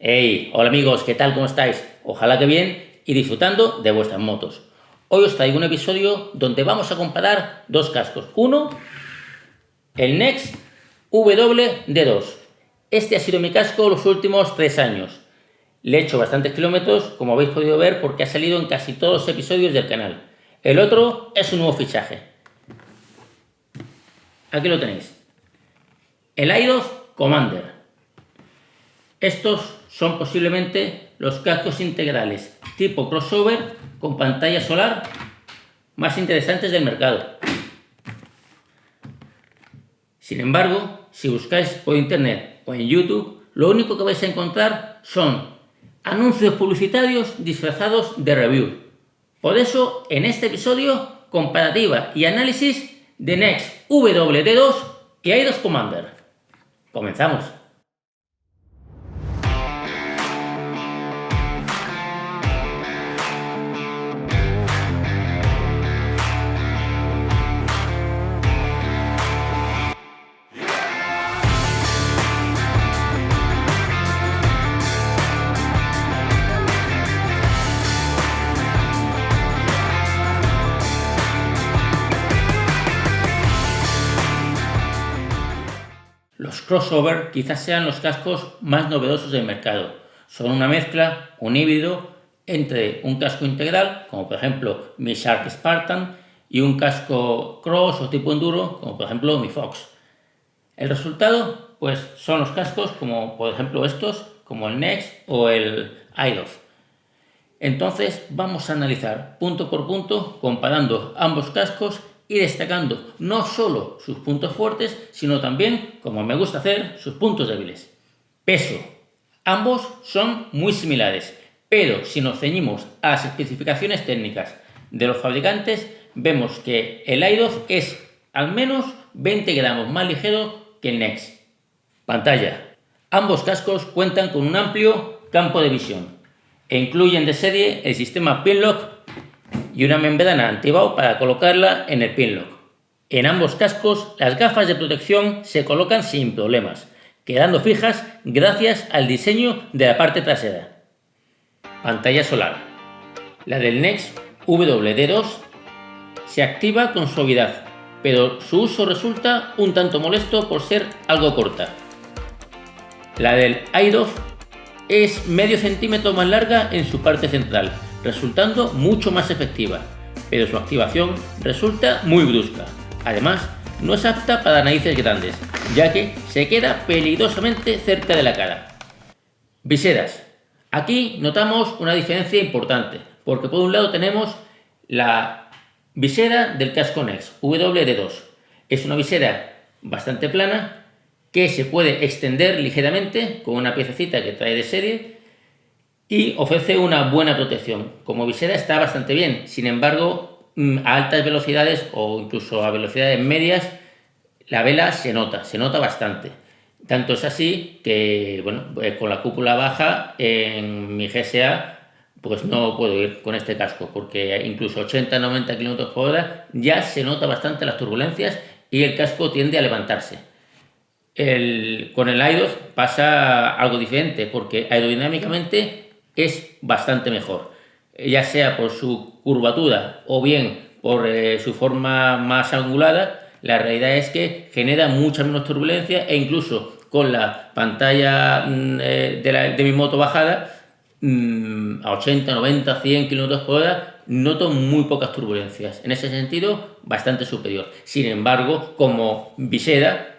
Hey, hola amigos, ¿qué tal? ¿Cómo estáis? Ojalá que bien y disfrutando de vuestras motos. Hoy os traigo un episodio donde vamos a comparar dos cascos. Uno, el Nex WD2. Este ha sido mi casco los últimos 3 años. Le he hecho bastantes kilómetros, como habéis podido ver, porque ha salido en casi todos los episodios del canal. El otro es un nuevo fichaje. Aquí lo tenéis. El Eidos Commander. Estos son posiblemente los cascos integrales tipo crossover con pantalla solar más interesantes del mercado. Sin embargo, si buscáis por internet o en YouTube, lo único que vais a encontrar son anuncios publicitarios disfrazados de review. Por eso, en este episodio, comparativa y análisis de Nex WD2 y Eidos Commander. Comenzamos. Los crossover quizás sean los cascos más novedosos del mercado. Son una mezcla, un híbrido, entre un casco integral, como por ejemplo mi Shark Spartan, y un casco cross o tipo enduro, como por ejemplo mi Fox. El resultado, pues son los cascos como por ejemplo estos, como el Nex o el Eidos. Entonces vamos a analizar punto por punto, comparando ambos cascos y destacando no solo sus puntos fuertes, sino también, como me gusta hacer, sus puntos débiles. Peso. Ambos son muy similares, pero si nos ceñimos a las especificaciones técnicas de los fabricantes, vemos que el Eidos es al menos 20 gramos más ligero que el Nex. Pantalla. Ambos cascos cuentan con un amplio campo de visión e incluyen de serie el sistema Pinlock y una membrana antibao para colocarla en el Pinlock. En ambos cascos, las gafas de protección se colocan sin problemas, quedando fijas gracias al diseño de la parte trasera. Pantalla solar. La del Nex WD2 se activa con suavidad, pero su uso resulta un tanto molesto por ser algo corta. La del Eidos es medio centímetro más larga en su parte central, resultando mucho más efectiva, pero su activación resulta muy brusca. Además, no es apta para narices grandes, ya que se queda peligrosamente cerca de la cara. Viseras. Aquí notamos una diferencia importante, porque por un lado tenemos la visera del casco Nex WD2. Es una visera bastante plana que se puede extender ligeramente con una piececita que trae de serie y ofrece una buena protección. Como visera está bastante bien, sin embargo, a altas velocidades o incluso a velocidades medias, la vela se nota bastante. Tanto es así que, con la cúpula baja en mi GSA, pues no puedo ir con este casco, porque incluso 80-90 km/h ya se nota bastante las turbulencias y el casco tiende a levantarse. Con el Eidos pasa algo diferente, porque aerodinámicamente es bastante mejor, ya sea por su curvatura o bien por su forma más angulada. La realidad es que genera mucha menos turbulencia e incluso con la pantalla de mi moto bajada a 80, 90, 100 km/h noto muy pocas turbulencias. En ese sentido, bastante superior. Sin embargo, como visera,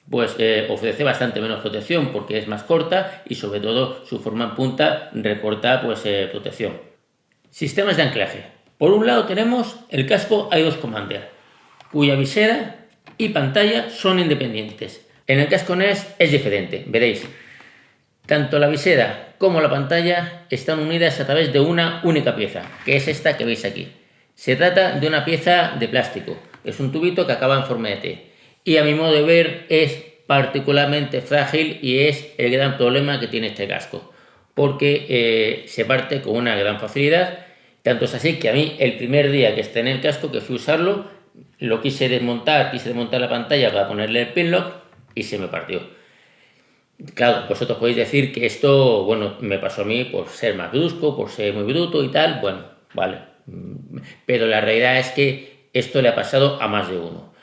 pues ofrece bastante menos protección porque es más corta y sobre todo su forma en punta recorta protección. Sistemas de anclaje. Por un lado tenemos el casco Eidos Commander, cuya visera y pantalla son independientes. En el casco Nex es diferente, veréis. Tanto la visera como la pantalla están unidas a través de una única pieza, que es esta que veis aquí. Se trata de una pieza de plástico, es un tubito que acaba en forma de T. Y a mi modo de ver es particularmente frágil y es el gran problema que tiene este casco, porque se parte con una gran facilidad. Tanto es así que a mí el primer día que estrené el casco, que fui a usarlo, lo quise desmontar la pantalla para ponerle el Pinlock y se me partió. Claro, vosotros podéis decir que esto, bueno, me pasó a mí por ser más brusco, por ser muy bruto y tal, bueno, vale. Pero la realidad es que esto le ha pasado a más de uno.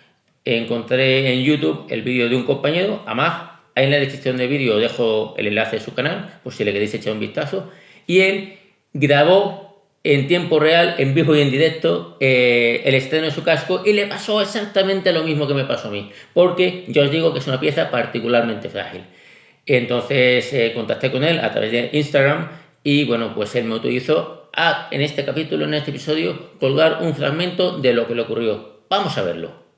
Encontré en YouTube el vídeo de un compañero, Amag, ahí en la descripción del vídeo os dejo el enlace de su canal, por si le queréis echar un vistazo, y él grabó en tiempo real, en vivo y en directo, el estreno de su casco y le pasó exactamente lo mismo que me pasó a mí, porque yo os digo que es una pieza particularmente frágil. Entonces contacté con él a través de Instagram y bueno, pues él me autorizó a, en este capítulo, en este episodio, colgar un fragmento de lo que le ocurrió. Vamos a verlo.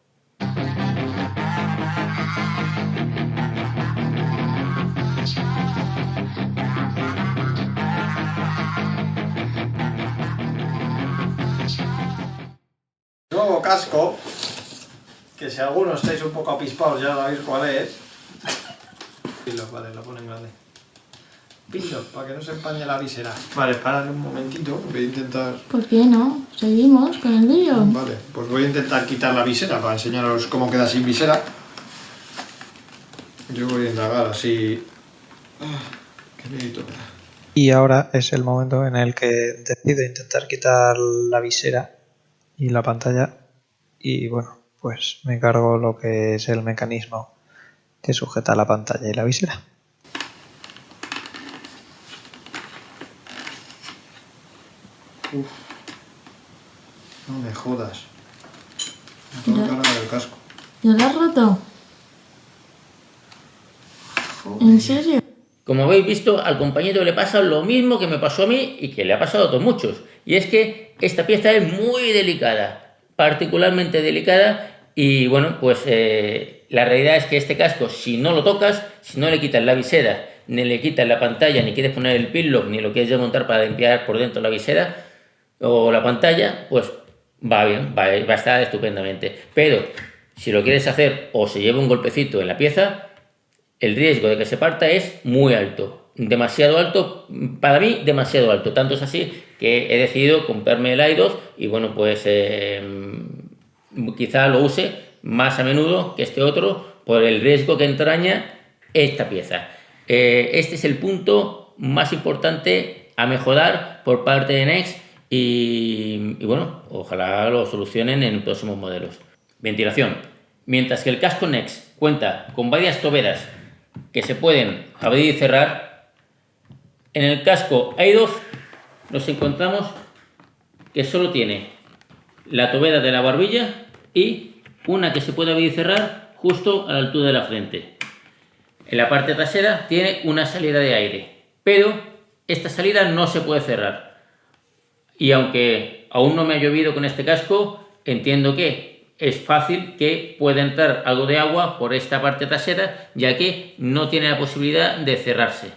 Nuevo casco, que si algunos estáis un poco apispados ya sabéis cuál es. Vale, lo ponen grande. Pilo, para que no se empañe la visera. Vale, parad un momentito, voy a intentar... ¿Por qué no? ¿Seguimos con el vídeo? Vale, pues voy a intentar quitar la visera para enseñaros cómo queda sin visera. Yo voy a indagar así... qué miedito me da. Y ahora es el momento en el que decido intentar quitar la visera y la pantalla y bueno, pues me cargo lo que es el mecanismo que sujeta la pantalla y la visera. Uf. No me jodas. Me tengo que cargar el casco. ¿Ya lo has roto? Joder. ¿En serio? Como habéis visto, al compañero le pasa lo mismo que me pasó a mí y que le ha pasado a otros muchos. Y es que esta pieza es muy delicada, particularmente delicada. Y bueno, pues la realidad es que este casco, si no lo tocas, si no le quitas la visera, ni le quitas la pantalla, ni quieres poner el pinlock, ni lo quieres desmontar para limpiar por dentro la visera o la pantalla, pues va bien, va a estar estupendamente. Pero si lo quieres hacer o se lleva un golpecito en la pieza, el riesgo de que se parta es muy alto, demasiado alto, para mí demasiado alto. Tanto es así que he decidido comprarme el i2 y bueno, pues quizá lo use más a menudo que este otro por el riesgo que entraña esta pieza. Este es el punto más importante a mejorar por parte de Nex y bueno, ojalá lo solucionen en próximos modelos. Ventilación. Mientras que el casco Nex cuenta con varias toberas que se pueden abrir y cerrar, en el casco i2 nos encontramos que solo tiene la tobera de la barbilla y una que se puede abrir y cerrar justo a la altura de la frente. En la parte trasera tiene una salida de aire, pero esta salida no se puede cerrar. Y aunque aún no me ha llovido con este casco, entiendo que es fácil que pueda entrar algo de agua por esta parte trasera, ya que no tiene la posibilidad de cerrarse.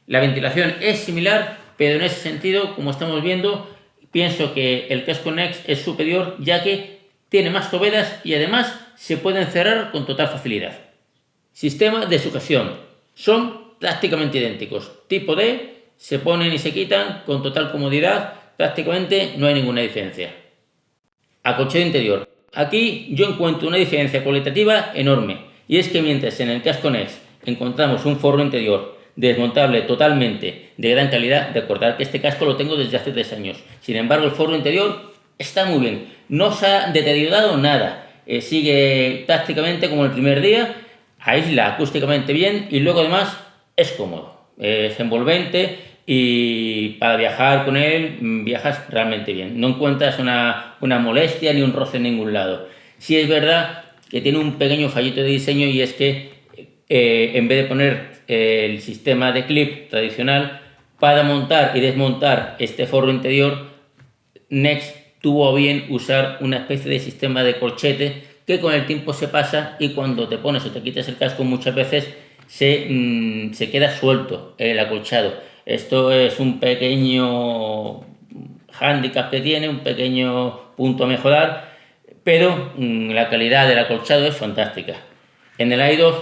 La ventilación es similar, pero en ese sentido, como estamos viendo, pienso que el casco Nex es superior, ya que tiene más toberas y además se pueden cerrar con total facilidad. Sistema de sujeción. Son prácticamente idénticos. Tipo D, se ponen y se quitan con total comodidad, prácticamente no hay ninguna diferencia. Acolchado interior. Aquí yo encuentro una diferencia cualitativa enorme, y es que mientras en el casco Nex encontramos un forro interior desmontable totalmente de gran calidad, recordad que este casco lo tengo desde hace 3 años, sin embargo el forro interior está muy bien, no se ha deteriorado nada, sigue prácticamente como el primer día, aísla acústicamente bien y luego además es cómodo, es envolvente y para viajar con él viajas realmente bien. No encuentras una molestia ni un roce en ningún lado. Sí es verdad que tiene un pequeño fallito de diseño y es que en vez de poner el sistema de clip tradicional para montar y desmontar este forro interior, Nex tuvo a bien usar una especie de sistema de corchete que con el tiempo se pasa y cuando te pones o te quitas el casco muchas veces se queda suelto el acolchado. Esto es un pequeño hándicap que tiene, un pequeño punto a mejorar, pero la calidad del acolchado es fantástica. En el i2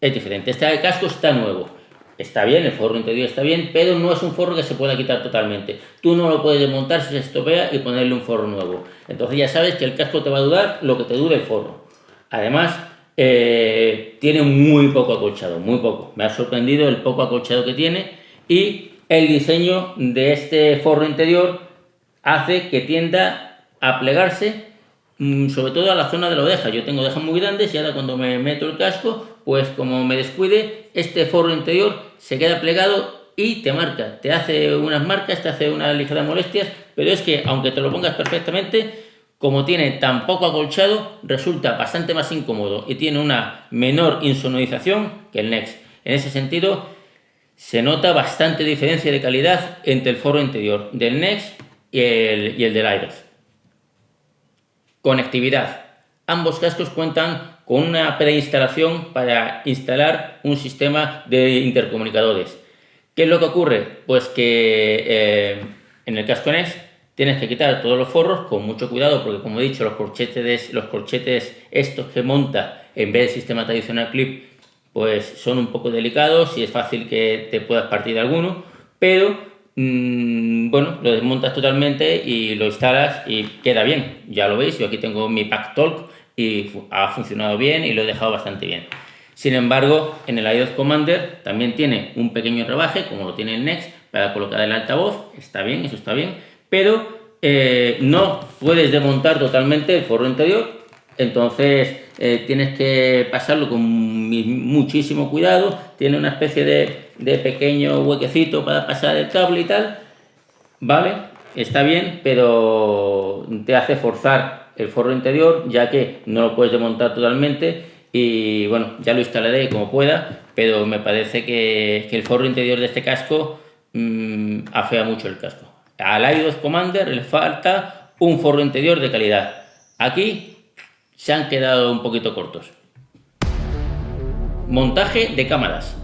es diferente. Este casco está nuevo, está bien, el forro interior está bien, pero no es un forro que se pueda quitar totalmente. Tú no lo puedes desmontar si se estropea y ponerle un forro nuevo. Entonces ya sabes que el casco te va a durar lo que te dure el forro. Además, tiene muy poco acolchado, muy poco. Me ha sorprendido el poco acolchado que tiene, y el diseño de este forro interior hace que tienda a plegarse, sobre todo a la zona de la oreja. Yo tengo orejas muy grandes y ahora cuando me meto el casco, pues como me descuide, este forro interior se queda plegado y te marca, te hace unas marcas, te hace unas ligeras molestias, pero es que aunque te lo pongas perfectamente, como tiene tan poco acolchado, resulta bastante más incómodo y tiene una menor insonorización que el Next. En ese sentido, se nota bastante diferencia de calidad entre el forro interior del Next y el del Aidoz. Conectividad. Ambos cascos cuentan con una preinstalación para instalar un sistema de intercomunicadores. ¿Qué es lo que ocurre? Pues que en el casco Next tienes que quitar todos los forros con mucho cuidado, porque como he dicho, los corchetes estos que monta en vez del sistema tradicional clip, pues son un poco delicados y es fácil que te puedas partir de alguno, pero bueno, lo desmontas totalmente y lo instalas y queda bien. Ya lo veis, yo aquí tengo mi Pack Talk y ha funcionado bien y lo he dejado bastante bien. Sin embargo, en el Aidoz Commander también tiene un pequeño rebaje, como lo tiene el Next, para colocar el altavoz. Está bien, eso está bien, pero no puedes desmontar totalmente el forro interior, entonces tienes que pasarlo con muchísimo cuidado. Tiene una especie de pequeño huequecito para pasar el cable y tal, ¿vale? Está bien, pero te hace forzar el forro interior, ya que no lo puedes desmontar totalmente. Y bueno, ya lo instalaré como pueda, pero me parece que el forro interior de este casco afea mucho el casco. Al Aidoz Commander le falta un forro interior de calidad. Aquí se han quedado un poquito cortos. Montaje de cámaras.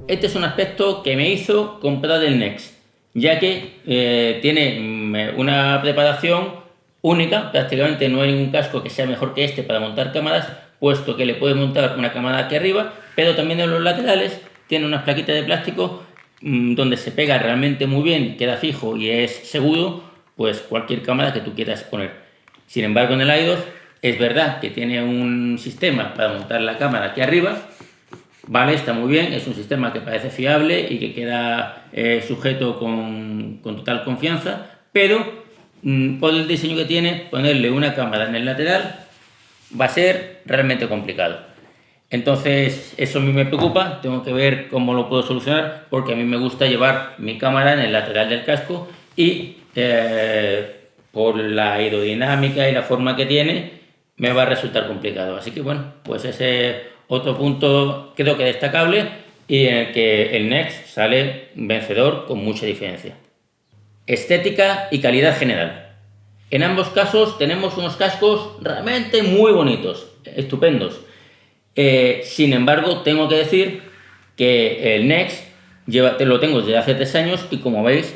Este es un aspecto que me hizo comprar el Next, ya que tiene una preparación única. Prácticamente no hay ningún casco que sea mejor que este para montar cámaras, puesto que le puedes montar una cámara aquí arriba, pero también en los laterales tiene unas plaquitas de plástico donde se pega realmente muy bien, queda fijo y es seguro, pues cualquier cámara que tú quieras poner. Sin embargo, en el Aidoz es verdad que tiene un sistema para montar la cámara aquí arriba, vale, está muy bien, es un sistema que parece fiable y que queda sujeto con total confianza, pero por el diseño que tiene, ponerle una cámara en el lateral va a ser realmente complicado. Entonces eso a mí me preocupa, tengo que ver cómo lo puedo solucionar, porque a mí me gusta llevar mi cámara en el lateral del casco y por la aerodinámica y la forma que tiene me va a resultar complicado. Así que bueno, pues ese otro punto creo que destacable y en el que el Next sale vencedor con mucha diferencia. Estética y calidad general. En ambos casos tenemos unos cascos realmente muy bonitos, estupendos. Sin embargo, tengo que decir que el Next lo tengo desde hace 3 años y como veis,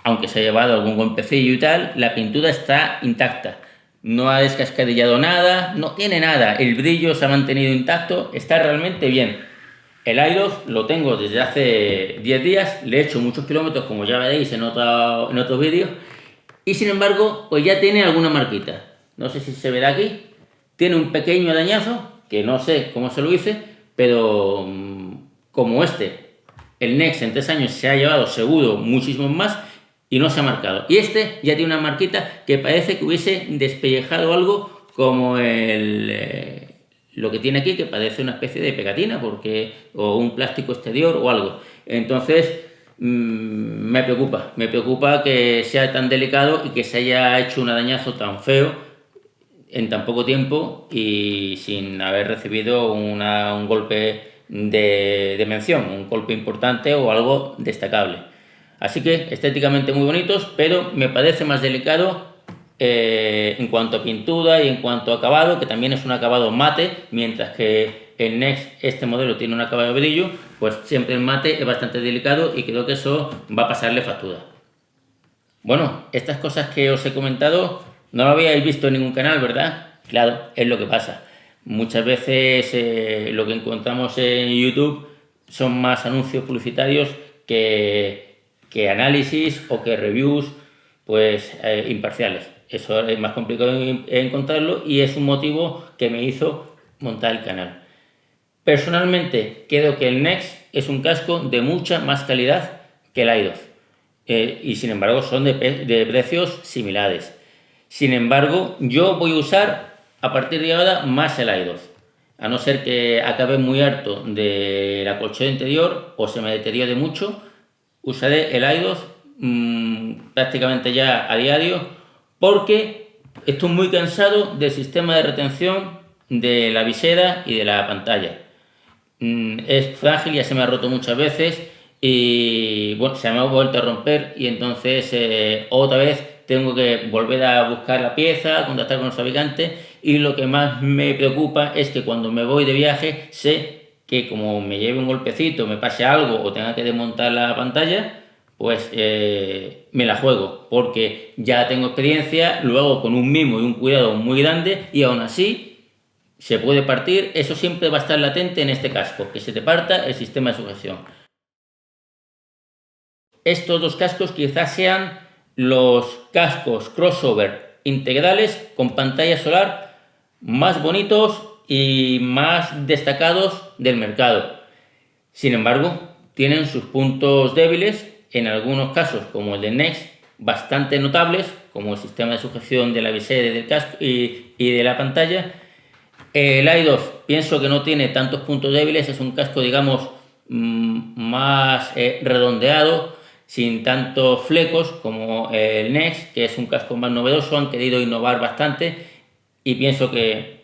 aunque se ha llevado algún golpecillo y tal, la pintura está intacta. No ha descascarillado nada, no tiene nada, el brillo se ha mantenido intacto, está realmente bien. El Aidoz lo tengo desde hace 10 días, le he hecho muchos kilómetros, como ya veréis en otros vídeos, y sin embargo, pues ya tiene alguna marquita. No sé si se verá aquí, tiene un pequeño arañazo, que no sé cómo se lo hice, pero como el Next en 3 años se ha llevado seguro muchísimos más y no se ha marcado. Y este ya tiene una marquita que parece que hubiese despellejado algo como lo que tiene aquí, que parece una especie de pegatina o un plástico exterior o algo. Entonces me preocupa que sea tan delicado y que se haya hecho un arañazo tan feo en tan poco tiempo y sin haber recibido un golpe de mención, un golpe importante o algo destacable. Así que estéticamente muy bonitos, pero me parece más delicado en cuanto a pintura y en cuanto a acabado, que también es un acabado mate, mientras que el Next, este modelo, tiene un acabado de brillo, pues siempre el mate es bastante delicado y creo que eso va a pasarle factura. Bueno, estas cosas que os he comentado no lo habíais visto en ningún canal, ¿verdad? Claro, es lo que pasa. Muchas veces lo que encontramos en YouTube son más anuncios publicitarios que análisis o que reviews pues imparciales. Eso es más complicado encontrarlo y es un motivo que me hizo montar el canal. Personalmente creo que el Next es un casco de mucha más calidad que el Eidos, y sin embargo son de precios similares. Sin embargo, yo voy a usar a partir de ahora más el Eidos, a no ser que acabe muy harto de la colchón interior o se me deteriore mucho. Usaré el Eidos prácticamente ya a diario, porque estoy muy cansado del sistema de retención de la visera y de la pantalla. Es frágil, ya se me ha roto muchas veces y bueno, se me ha vuelto a romper, y entonces otra vez tengo que volver a buscar la pieza, contactar con el fabricante, y lo que más me preocupa es que cuando me voy de viaje sé que como me lleve un golpecito, me pase algo o tenga que desmontar la pantalla, pues me la juego, porque ya tengo experiencia, lo hago con un mimo y un cuidado muy grande, y aún así se puede partir. Eso siempre va a estar latente en este casco, que se te parta el sistema de sujeción. Estos dos cascos quizás sean los cascos crossover integrales con pantalla solar más bonitos y más destacados del mercado. Sin embargo, tienen sus puntos débiles, en algunos casos, como el de Next, bastante notables, como el sistema de sujeción de la visera del casco y de la pantalla. El Eidos pienso que no tiene tantos puntos débiles, es un casco, digamos, más redondeado, sin tantos flecos como el Next, que es un casco más novedoso. Han querido innovar bastante y pienso que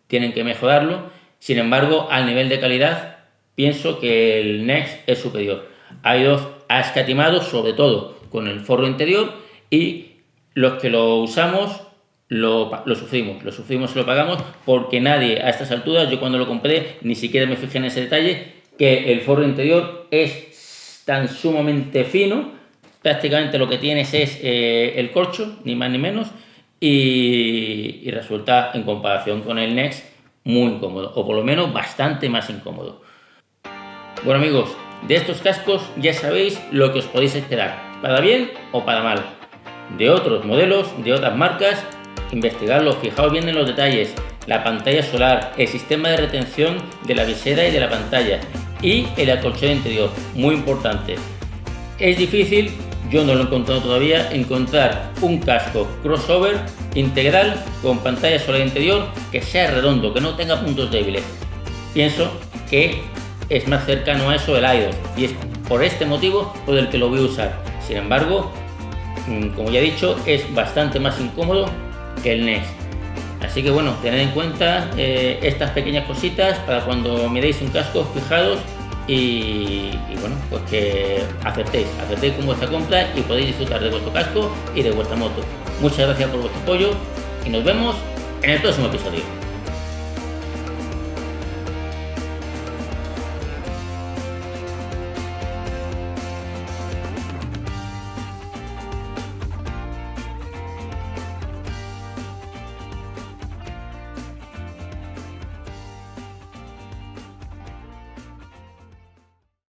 tienen que mejorarlo. Sin embargo, al nivel de calidad, pienso que el Next es superior. Eidos ha escatimado, sobre todo con el forro interior, y los que lo usamos lo sufrimos y lo pagamos, porque nadie a estas alturas, yo cuando lo compré ni siquiera me fijé en ese detalle, que el forro interior es tan sumamente fino, prácticamente lo que tienes es el corcho, ni más ni menos, y resulta, en comparación con el Next, muy incómodo, o por lo menos bastante más incómodo. Bueno amigos, de estos cascos ya sabéis lo que os podéis esperar, para bien o para mal. De otros modelos, de otras marcas, investigadlo, fijaos bien en los detalles, la pantalla solar, el sistema de retención de la visera y de la pantalla, y el acolchado interior, muy importante. Es difícil, yo no lo he encontrado todavía, encontrar un casco crossover integral con pantalla solar interior que sea redondo, que no tenga puntos débiles. Pienso que es más cercano a eso el Eidos, y es por este motivo por el que lo voy a usar. Sin embargo, como ya he dicho, es bastante más incómodo que el Next. Así que bueno, tened en cuenta estas pequeñas cositas para cuando miréis un casco, fijaros y bueno, pues que acertéis con vuestra compra y podéis disfrutar de vuestro casco y de vuestra moto. Muchas gracias por vuestro apoyo y nos vemos en el próximo episodio.